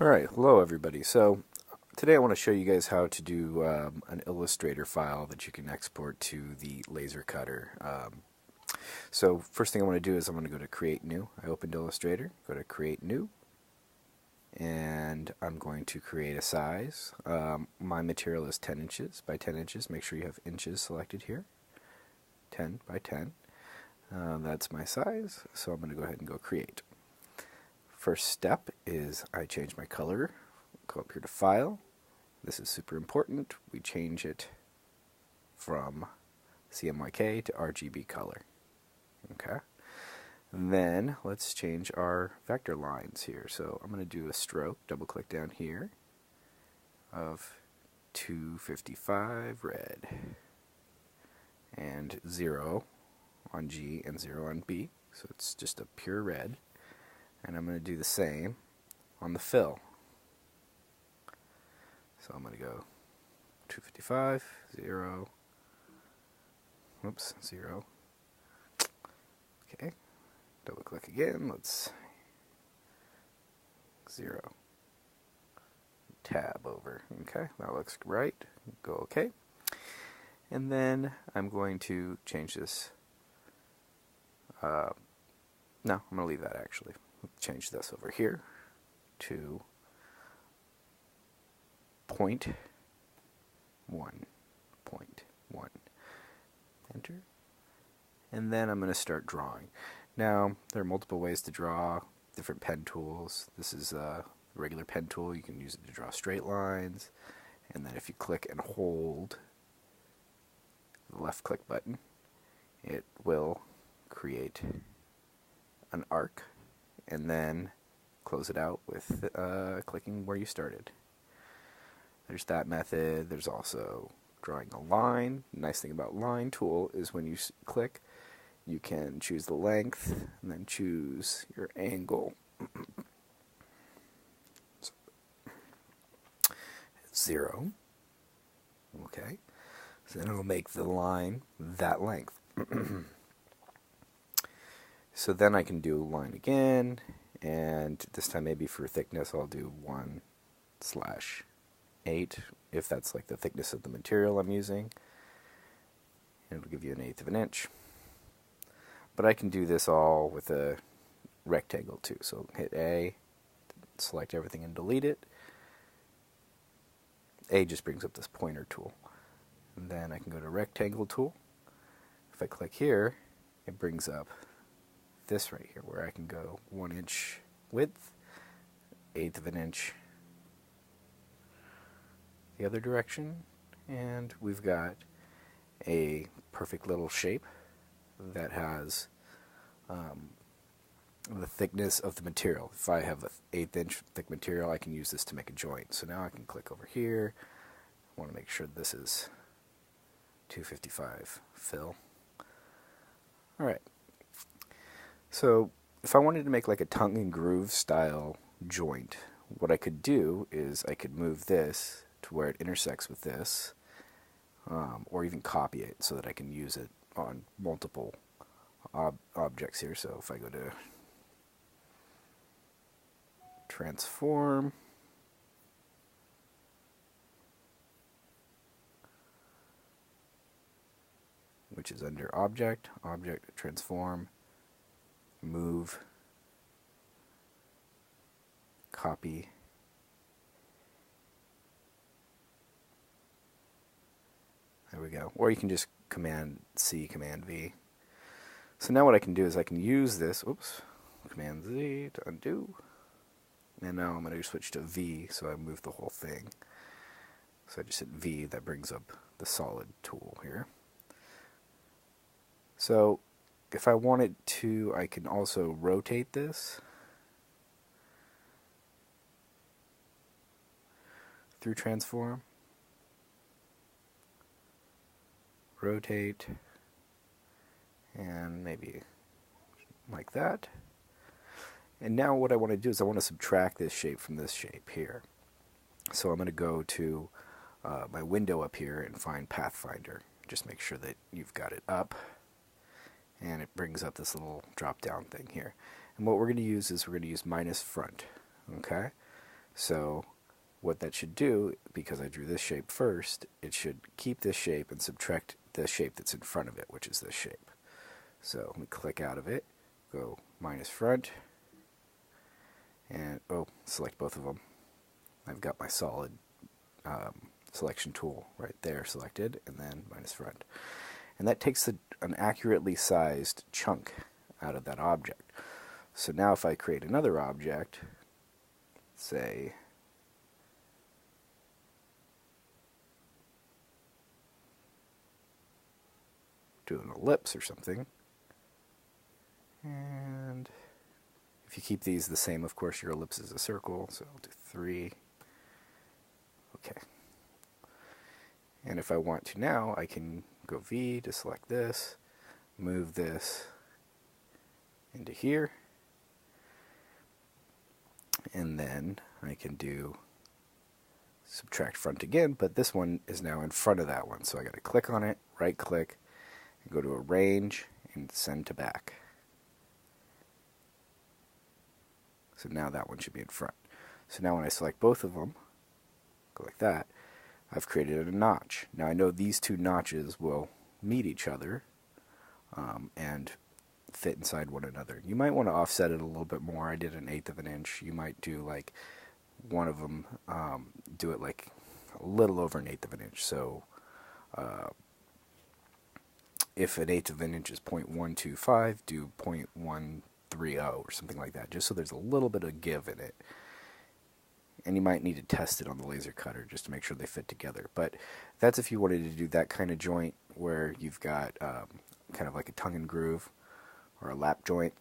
Alright, hello everybody. So today I want to show you guys how to do an Illustrator file that you can export to the laser cutter. So first thing I want to do is I'm going to go to Create New. I opened Illustrator, go to Create New, and I'm going to create a size. My material is 10 inches by 10 inches. Make sure you have inches selected here. 10 by 10. That's my size, so I'm going to go ahead and go Create. First step is I change my color. Go up here to File. This is super important. We change it from CMYK to RGB color. Okay. Then let's change our vector lines here. So I'm going to do a stroke, double click down here, of 255 red, and 0 on G and 0 on B. So it's just a pure red. And I'm going to do the same on the fill. So I'm going to go 255, 0, whoops, 0. Okay, double click again, let's 0. Tab over, okay, that looks right, go okay. And then I'm going to change this, no, I'm going to leave that actually. Change this over here to 0.1. Enter. And then I'm going to start drawing. Now, there are multiple ways to draw, different pen tools. This is a regular pen tool. You can use it to draw straight lines. And then if you click and hold the left click button, it will create an arc and then close it out with clicking where you started. There's that method. There's also drawing a line. The nice thing about line tool is when you click, you can choose the length and then choose your angle. 0. Okay. So then it'll make the line that length. So then I can do a line again, and this time maybe for thickness I'll do 1/8, if that's like the thickness of the material I'm using. And it'll give you 1/8 of an inch. But I can do this all with a rectangle too. So hit A, select everything and delete it. A just brings up this pointer tool. And then I can go to rectangle tool. If I click here, it brings up this right here where I can go 1 inch width, 1/8 of an inch the other direction, and we've got a perfect little shape that has the thickness of the material. If I have an 1/8 inch thick material, I can use this to make a joint. So now I can click over here. I want to make sure this is 255 fill. Alright. So if I wanted to make like a tongue and groove style joint, what I could do is I could move this to where it intersects with this, or even copy it so that I can use it on multiple objects here. So if I go to transform, which is under object, transform, move, copy, there we go. Or you can just Command C, Command V. So now what I can do is I can use this, Command Z to undo. And now I'm going to switch to V, so I move the whole thing. So I just hit V, that brings up the solid tool here. So if I wanted to, I can also rotate this through transform. Rotate, and maybe like that. And now what I want to do is I want to subtract this shape from this shape here. So I'm going to go to my window up here and find Pathfinder. Just make sure that you've got it up. And it brings up this little drop down thing here. And what we're going to use is we're going to use minus front. Okay? So what that should do, because I drew this shape first, it should keep this shape and subtract the shape that's in front of it, which is this shape. So let me click out of it, go minus front, and select both of them. I've got my solid selection tool right there selected, and then minus front. And that takes an accurately sized chunk out of that object. So now if I create another object, say do an ellipse or something, and if you keep these the same, of course your ellipse is a circle, so I'll do 3. Okay. And if I want to now, I can go V to select this, move this into here, and then I can do subtract front again, but this one is now in front of that one, so I got to click on it, right click, and go to Arrange and Send to Back. So now that one should be in front. So now when I select both of them, go like that, I've created a notch. Now I know these two notches will meet each other and fit inside one another. You might want to offset it a little bit more. I did 1/8 of an inch. You might do like one of them, do it like a little over 1/8 of an inch. So if 1/8 of an inch is 0.125, do 0.130 or something like that, just so there's a little bit of give in it. And you might need to test it on the laser cutter just to make sure they fit together. But that's if you wanted to do that kind of joint where you've got kind of like a tongue and groove or a lap joint.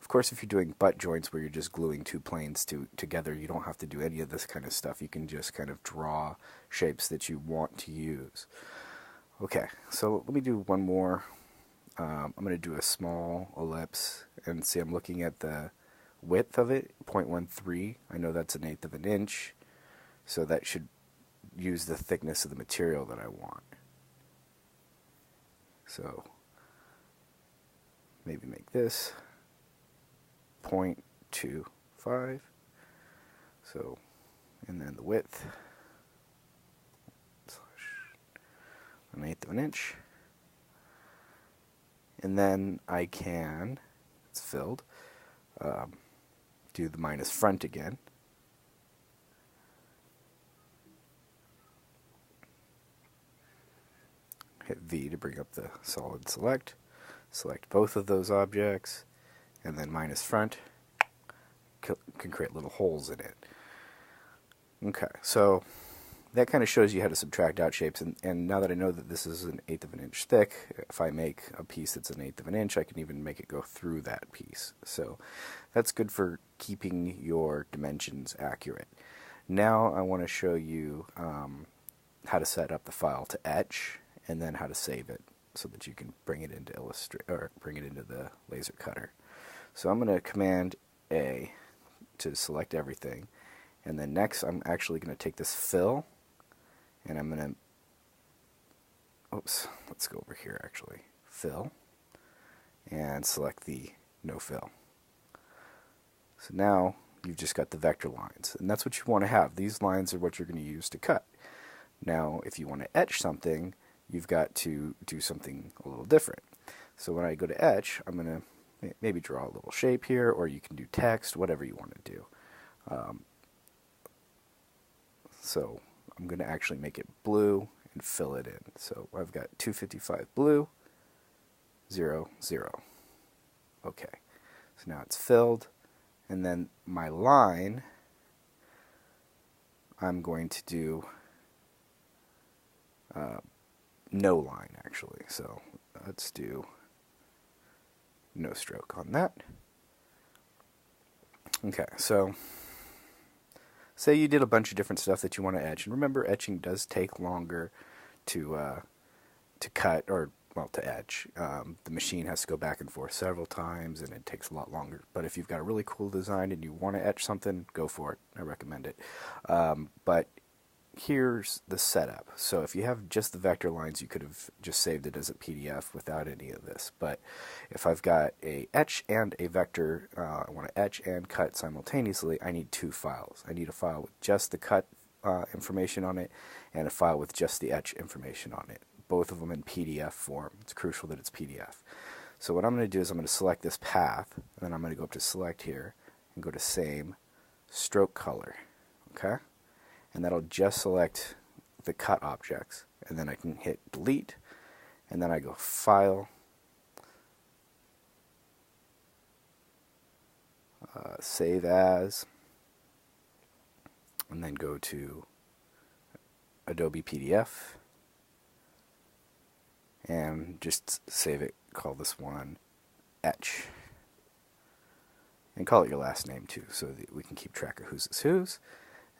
Of course, if you're doing butt joints where you're just gluing two planes together, you don't have to do any of this kind of stuff. You can just kind of draw shapes that you want to use. Okay, so let me do one more. I'm going to do a small ellipse, and see, I'm looking at the width of it, 0.13. I know that's 1/8 of an inch, so that should use the thickness of the material that I want. So maybe make this 0.25. So, and then the width, 1/8 of an inch. And then I can, it's filled, do the minus front again. Hit V to bring up the solid select. Select both of those objects, and then minus front can create little holes in it. Okay, so that kind of shows you how to subtract out shapes, and now that I know that this is 1/8 of an inch thick, if I make a piece that's 1/8 of an inch, I can even make it go through that piece. So that's good for keeping your dimensions accurate. Now I want to show you how to set up the file to etch, and then how to save it so that you can bring it into Illustrator, or bring it into the laser cutter. So I'm going to Command A to select everything, and then next I'm actually going to take this fill, and I'm going to, let's go over here actually, fill, and select the no fill. So now you've just got the vector lines, and that's what you want to have. These lines are what you're going to use to cut. Now if you want to etch something, you've got to do something a little different. So when I go to etch, I'm going to maybe draw a little shape here, or you can do text, whatever you want to do. So I'm going to actually make it blue and fill it in. So I've got 255 blue, 0, 0. Okay, so now it's filled, and then my line, I'm going to do no line actually. So let's do no stroke on that. Okay, so say you did a bunch of different stuff that you want to etch, and remember, etching does take longer to cut, or well, to etch. The machine has to go back and forth several times, and it takes a lot longer. But if you've got a really cool design and you want to etch something, go for it. I recommend it. But here's the setup. So if you have just the vector lines, you could have just saved it as a PDF without any of this. But if I've got a etch and a vector, I want to etch and cut simultaneously, I need two files. I need a file with just the cut information on it and a file with just the etch information on it. Both of them in PDF form. It's crucial that it's PDF. So what I'm going to do is I'm going to select this path, and then I'm going to go up to select here and go to same, stroke color. Okay? And that'll just select the cut objects. And then I can hit delete, and then I go file, save as, and then go to Adobe PDF, and just save it, call this one etch. And call it your last name too, so that we can keep track of whose is whose.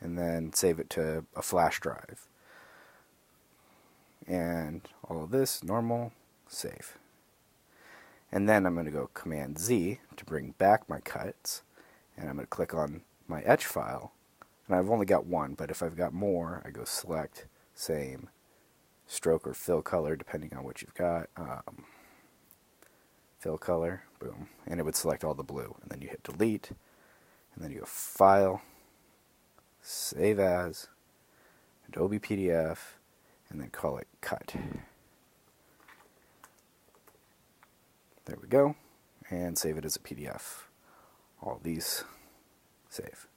And then save it to a flash drive. And all of this, normal, save. And then I'm going to go Command Z to bring back my cuts. And I'm going to click on my etch file. And I've only got one, but if I've got more, I go select, same, stroke or fill color, depending on what you've got. Fill color, boom. And it would select all the blue. And then you hit delete. And then you go file, save as, Adobe PDF, and then call it cut. There we go. And save it as a PDF. All these, save.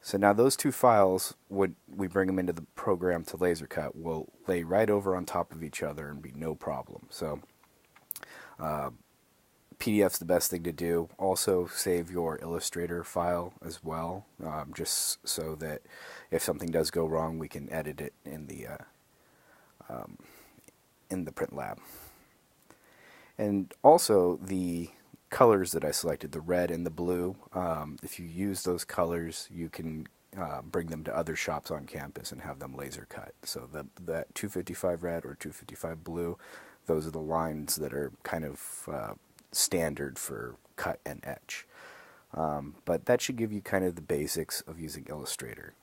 So now those two files, when we bring them into the program to laser cut, will lay right over on top of each other and be no problem. So PDF's the best thing to do. Also save your Illustrator file as well, just so that if something does go wrong, we can edit it in the print lab. And also the colors that I selected, the red and the blue, if you use those colors, you can bring them to other shops on campus and have them laser cut. So that 255 red or 255 blue, those are the lines that are kind of standard for cut and etch. But that should give you kind of the basics of using Illustrator.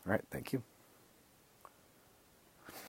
All right, thank you.